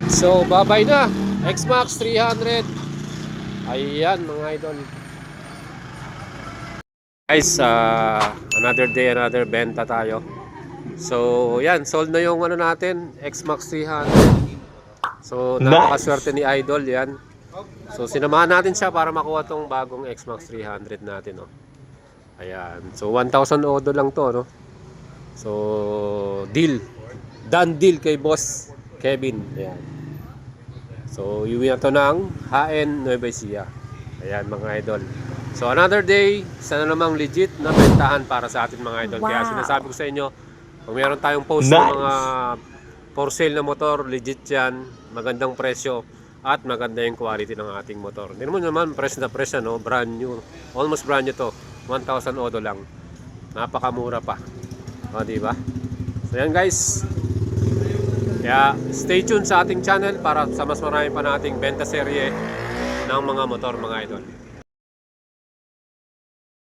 So, babay na. X-Max 300. Ayan mga idol. Guys, another day, another benta tayo. So, yan, sold na yung ano natin, X-Max 300. So, napakaswerte ni Idol yan. So, sinamahan natin siya para makuha tong bagong X-Max 300 natin, no. Ayan. So, 1,000 odo lang to, no. So, deal. Done deal kay Boss Kevin. Ayan. So, iuwi na to ng HN Nueva Ecija. Ayan, mga idol. So, another day, sana namang legit na bentahan para sa atin, mga idol. Kaya sinasabi ko sa inyo, kung meron tayong post ng mga for sale na motor, legit yan, magandang presyo, at maganda yung quality ng ating motor. Hindi naman fresh na fresh, no? Brand new. Almost brand new to. 1,000 odo lang. Napakamura pa. O, diba? So, yan guys. Kaya, stay tuned sa ating channel para sa mas marami pa nating benta serye ng mga motor, mga idol.